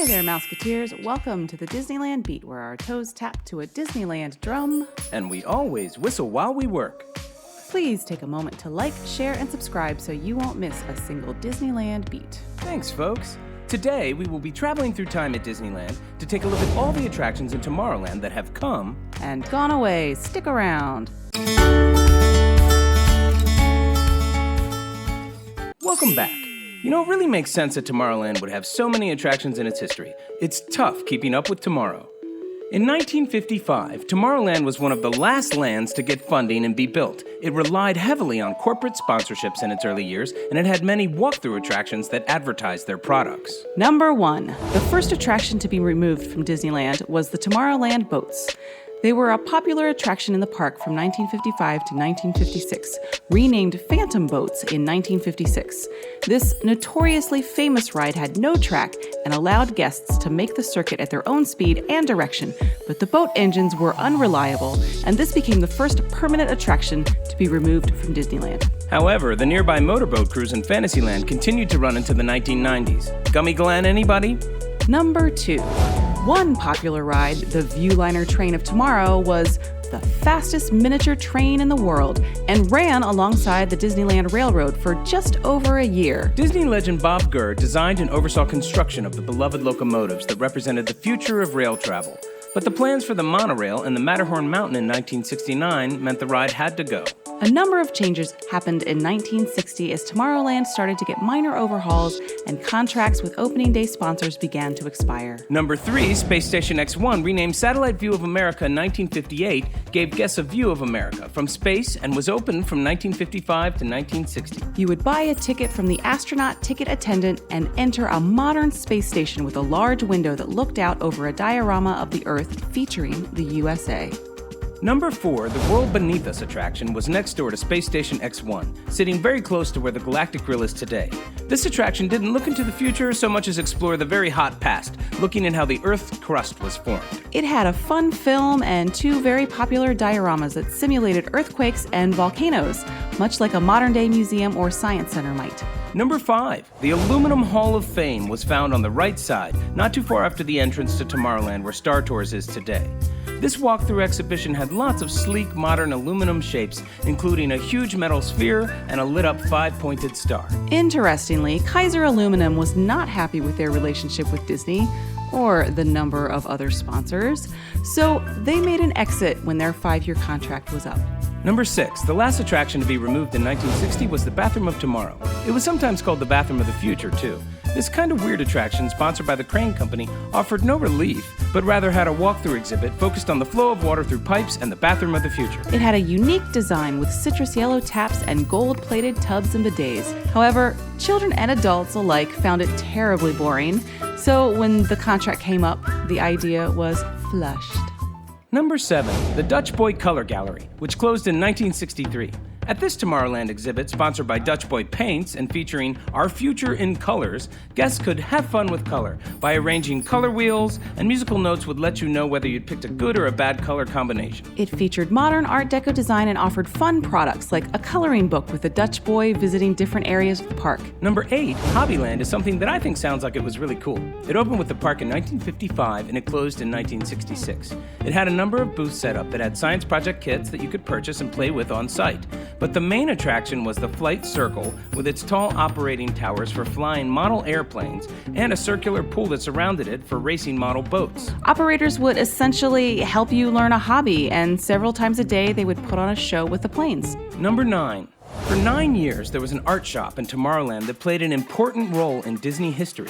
Hi there, Mouseketeers. Welcome to the Disneyland Beat, where our toes tap to a Disneyland drum. And we always whistle while we work. Please take a moment to like, share, and subscribe so you won't miss a single Disneyland beat. Thanks, folks. Today, we will be traveling through time at Disneyland to take a look at all the attractions in Tomorrowland that have come and gone away. Stick around. Welcome back. You know, it really makes sense that Tomorrowland would have so many attractions in its history. It's tough keeping up with tomorrow. In 1955, Tomorrowland was one of the last lands to get funding and be built. It relied heavily on corporate sponsorships in its early years, and it had many walkthrough attractions that advertised their products. Number 1. The first attraction to be removed from Disneyland was the Tomorrowland boats. They were a popular attraction in the park from 1955 to 1956, renamed Phantom Boats in 1956. This notoriously famous ride had no track and allowed guests to make the circuit at their own speed and direction, but the boat engines were unreliable, and this became the first permanent attraction to be removed from Disneyland. However, the nearby motorboat cruise in Fantasyland continued to run into the 1990s. Gummy Glen, anybody? Number 2. One popular ride, the Viewliner Train of Tomorrow, was the fastest miniature train in the world and ran alongside the Disneyland Railroad for just over a year. Disney legend Bob Gurr designed and oversaw construction of the beloved locomotives that represented the future of rail travel. But the plans for the monorail and the Matterhorn Mountain in 1969 meant the ride had to go. A number of changes happened in 1960 as Tomorrowland started to get minor overhauls and contracts with opening day sponsors began to expire. Number 3, Space Station X1, renamed Satellite View of America in 1958, gave guests a view of America from space and was opened from 1955 to 1960. You would buy a ticket from the astronaut ticket attendant and enter a modern space station with a large window that looked out over a diorama of the Earth featuring the USA. Number 4, the World Beneath Us attraction was next door to Space Station X1, sitting very close to where the Galactic Grill is today. This attraction didn't look into the future so much as explore the very hot past, looking at how the Earth's crust was formed. It had a fun film and 2 very popular dioramas that simulated earthquakes and volcanoes, much like a modern-day museum or science center might. Number 5, the Aluminum Hall of Fame was found on the right side, not too far after the entrance to Tomorrowland where Star Tours is today. This walkthrough exhibition had lots of sleek, modern aluminum shapes, including a huge metal sphere and a lit-up 5-pointed star. Interestingly, Kaiser Aluminum was not happy with their relationship with Disney, or the number of other sponsors, so they made an exit when their 5-year contract was up. Number 6, the last attraction to be removed in 1960 was the Bathroom of Tomorrow. It was sometimes called the Bathroom of the Future, too. This kind of weird attraction, sponsored by the Crane Company, offered no relief, but rather had a walkthrough exhibit focused on the flow of water through pipes and the bathroom of the future. It had a unique design with citrus yellow taps and gold-plated tubs and bidets. However, children and adults alike found it terribly boring, so when the contract came up, the idea was flushed. Number 7, the Dutch Boy Color Gallery, which closed in 1963. At this Tomorrowland exhibit, sponsored by Dutch Boy Paints and featuring Our Future in Colors, guests could have fun with color by arranging color wheels, and musical notes would let you know whether you'd picked a good or a bad color combination. It featured modern Art Deco design and offered fun products like a coloring book with a Dutch boy visiting different areas of the park. Number 8, Hobbyland is something that I think sounds like it was really cool. It opened with the park in 1955 and it closed in 1966. It had a number of booths set up that had science project kits that you could purchase and play with on site. But the main attraction was the Flight Circle, with its tall operating towers for flying model airplanes and a circular pool that surrounded it for racing model boats. Operators would essentially help you learn a hobby, and several times a day they would put on a show with the planes. Number 9. For 9 years, there was an art shop in Tomorrowland that played an important role in Disney history.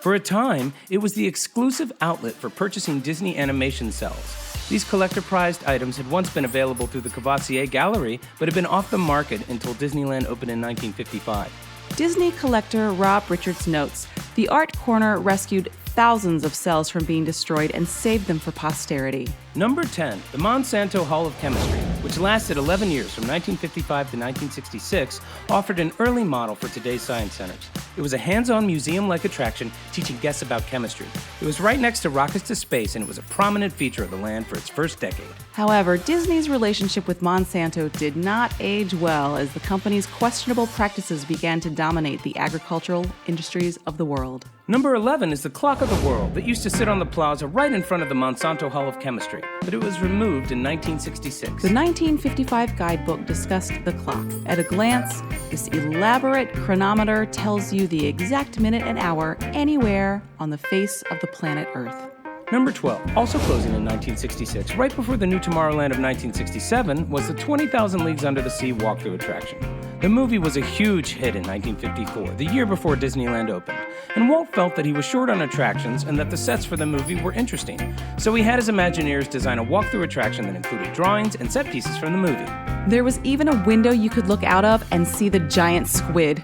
For a time, it was the exclusive outlet for purchasing Disney animation cells. These collector-prized items had once been available through the Cavassier Gallery, but had been off the market until Disneyland opened in 1955. Disney collector Rob Richards notes, the art corner rescued thousands of cells from being destroyed and saved them for posterity. Number 10, the Monsanto Hall of Chemistry, which lasted 11 years from 1955 to 1966, offered an early model for today's science centers. It was a hands-on museum-like attraction teaching guests about chemistry. It was right next to Rockets to Space, and it was a prominent feature of the land for its first decade. However, Disney's relationship with Monsanto did not age well as the company's questionable practices began to dominate the agricultural industries of the world. Number 11 is the Clock of the World that used to sit on the plaza right in front of the Monsanto Hall of Chemistry, but it was removed in 1966. The 1955 guidebook discussed the clock. At a glance, this elaborate chronometer tells you the exact minute and hour anywhere on the face of the planet Earth. Number 12, also closing in 1966, right before the new Tomorrowland of 1967, was the 20,000 Leagues Under the Sea walkthrough attraction. The movie was a huge hit in 1954, the year before Disneyland opened, and Walt felt that he was short on attractions and that the sets for the movie were interesting. So he had his Imagineers design a walkthrough attraction that included drawings and set pieces from the movie. There was even a window you could look out of and see the giant squid.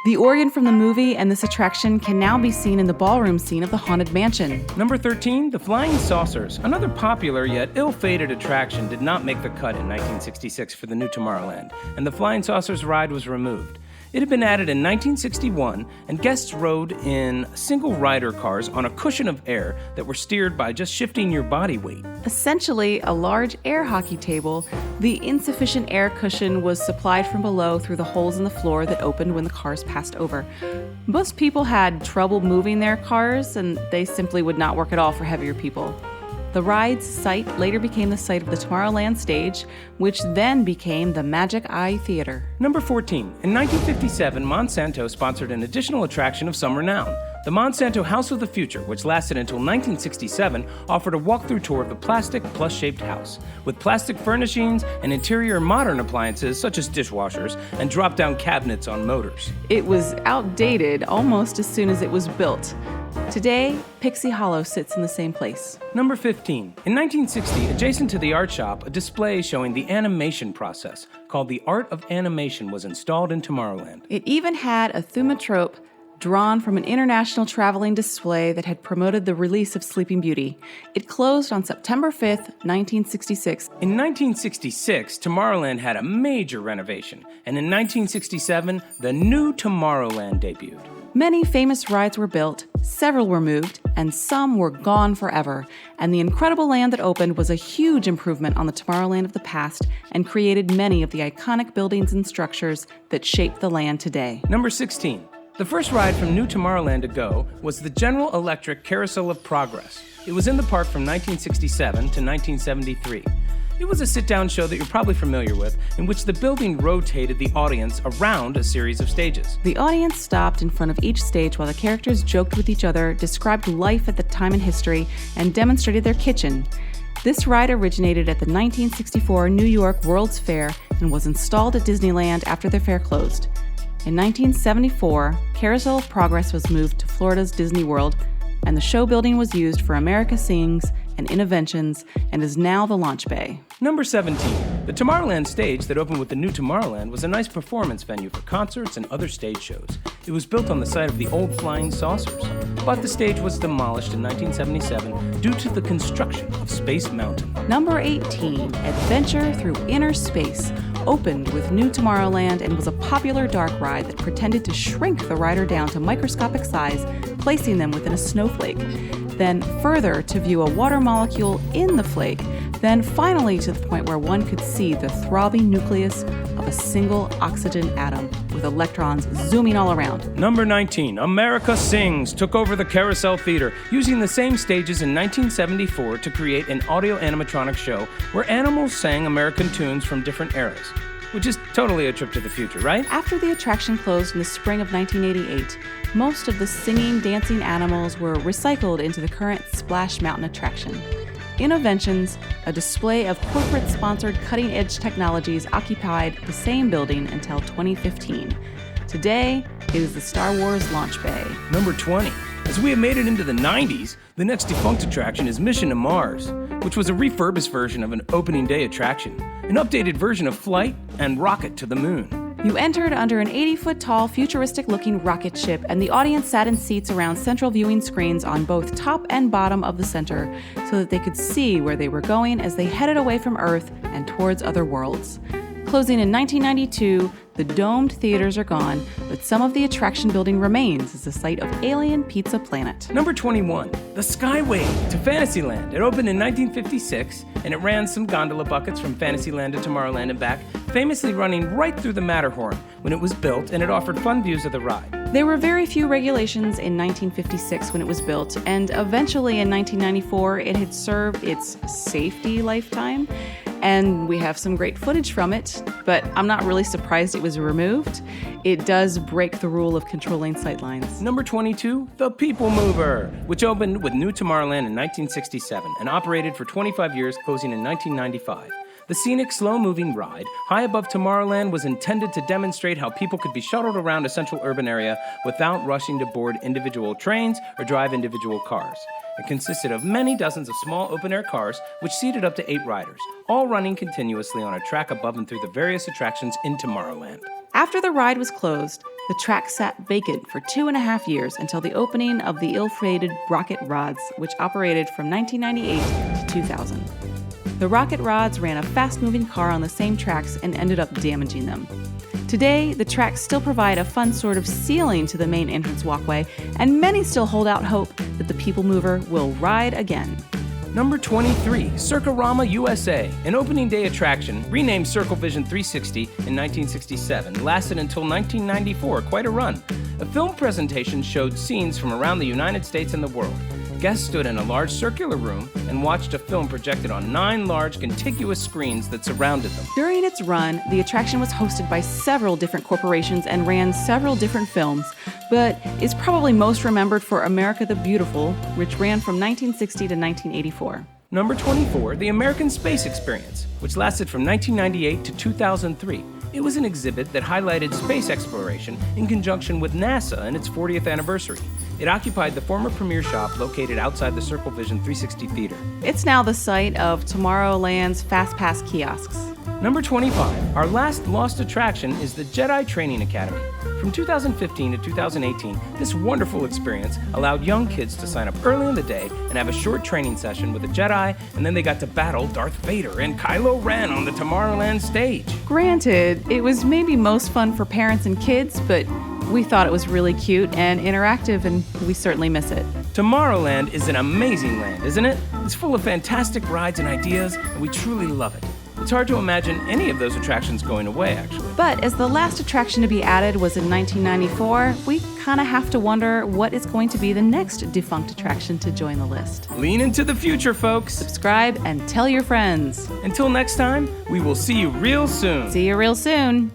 The organ from the movie and this attraction can now be seen in the ballroom scene of the Haunted Mansion. Number 13, the Flying Saucers. Another popular yet ill-fated attraction did not make the cut in 1966 for the new Tomorrowland, and the Flying Saucers ride was removed. It had been added in 1961, and guests rode in single-rider cars on a cushion of air that were steered by just shifting your body weight. Essentially a large air hockey table, the insufficient air cushion was supplied from below through the holes in the floor that opened when the cars passed over. Most people had trouble moving their cars, and they simply would not work at all for heavier people. The ride's site later became the site of the Tomorrowland stage, which then became the Magic Eye Theater. Number 14. In 1957, Monsanto sponsored an additional attraction of some renown. The Monsanto House of the Future, which lasted until 1967, offered a walkthrough tour of the plastic plush-shaped house, with plastic furnishings and interior modern appliances such as dishwashers and drop-down cabinets on motors. It was outdated almost as soon as it was built. Today, Pixie Hollow sits in the same place. Number 15. In 1960, adjacent to the art shop, a display showing the animation process, called the Art of Animation, was installed in Tomorrowland. It even had a thaumatrope drawn from an international traveling display that had promoted the release of Sleeping Beauty. It closed on September 5th, 1966. In 1966, Tomorrowland had a major renovation, and in 1967, the new Tomorrowland debuted. Many famous rides were built, several were moved, and some were gone forever. And the incredible land that opened was a huge improvement on the Tomorrowland of the past and created many of the iconic buildings and structures that shape the land today. Number 16. The first ride from New Tomorrowland to go was the General Electric Carousel of Progress. It was in the park from 1967 to 1973. It was a sit-down show that you're probably familiar with, in which the building rotated the audience around a series of stages. The audience stopped in front of each stage while the characters joked with each other, described life at the time in history, and demonstrated their kitchen. This ride originated at the 1964 New York World's Fair and was installed at Disneyland after the fair closed. In 1974, Carousel of Progress was moved to Florida's Disney World, and the show building was used for America Sings and Innoventions and is now the launch bay. Number 17. The Tomorrowland stage that opened with the new Tomorrowland was a nice performance venue for concerts and other stage shows. It was built on the site of the old Flying Saucers, but the stage was demolished in 1977 due to the construction of Space Mountain. Number 18. Adventure Through Inner Space opened with New Tomorrowland and was a popular dark ride that pretended to shrink the rider down to microscopic size, placing them within a snowflake. Then further to view a water molecule in the flake, then finally to the point where one could see the throbbing nucleus of a single oxygen atom with electrons zooming all around. Number 19. America Sings took over the Carousel Theater, using the same stages in 1974 to create an audio animatronic show where animals sang American tunes from different eras. Which is totally a trip to the future, right? After the attraction closed in the spring of 1988, most of the singing, dancing animals were recycled into the current Splash Mountain attraction. Innoventions, a display of corporate-sponsored cutting-edge technologies, occupied the same building until 2015. Today, it is the Star Wars launch bay. Number 20. As we have made it into the 90s, the next defunct attraction is Mission to Mars, which was a refurbished version of an opening day attraction, an updated version of Flight and Rocket to the Moon. You entered under an 80-foot-tall, futuristic-looking rocket ship, and the audience sat in seats around central viewing screens on both top and bottom of the center so that they could see where they were going as they headed away from Earth and towards other worlds. Closing in 1992, the domed theaters are gone, but some of the attraction building remains as the site of Alien Pizza Planet. Number 21. The Skyway to Fantasyland. It opened in 1956, and it ran some gondola buckets from Fantasyland to Tomorrowland and back, famously running right through the Matterhorn when it was built, and it offered fun views of the ride. There were very few regulations in 1956 when it was built, and eventually in 1994 it had served its safety lifetime, and we have some great footage from it, but I'm not really surprised it was removed. It does break the rule of controlling sightlines. Number 22, The People Mover, which opened with New Tomorrowland in 1967 and operated for 25 years, closing in 1995. The scenic, slow-moving ride, high above Tomorrowland, was intended to demonstrate how people could be shuttled around a central urban area without rushing to board individual trains or drive individual cars. It consisted of many dozens of small open-air cars, which seated up to 8 riders, all running continuously on a track above and through the various attractions in Tomorrowland. After the ride was closed, the track sat vacant for 2.5 years until the opening of the ill-fated Rocket Rods, which operated from 1998 to 2000. The Rocket Rods ran a fast-moving car on the same tracks and ended up damaging them. Today, the tracks still provide a fun sort of ceiling to the main entrance walkway, and many still hold out hope that the People Mover will ride again. Number 23, Circarama USA, an opening day attraction renamed Circle Vision 360 in 1967, lasted until 1994, quite a run. A film presentation showed scenes from around the United States and the world. Guests stood in a large circular room and watched a film projected on 9 large contiguous screens that surrounded them. During its run, the attraction was hosted by several different corporations and ran several different films, but is probably most remembered for America the Beautiful, which ran from 1960 to 1984. Number 24, the American Space Experience, which lasted from 1998 to 2003. It was an exhibit that highlighted space exploration in conjunction with NASA and its 40th anniversary. It occupied the former Premiere Shop located outside the Circle Vision 360 Theater. It's now the site of Tomorrowland's Fast Pass kiosks. Number 25, our last lost attraction is the Jedi Training Academy. From 2015 to 2018, this wonderful experience allowed young kids to sign up early in the day and have a short training session with a Jedi, and then they got to battle Darth Vader and Kylo Ren on the Tomorrowland stage. Granted, it was maybe most fun for parents and kids, but we thought it was really cute and interactive, and we certainly miss it. Tomorrowland is an amazing land, isn't it? It's full of fantastic rides and ideas, and we truly love it. It's hard to imagine any of those attractions going away, actually. But as the last attraction to be added was in 1994, we kind of have to wonder what is going to be the next defunct attraction to join the list. Lean into the future, folks. Subscribe and tell your friends. Until next time, we will see you real soon. See you real soon.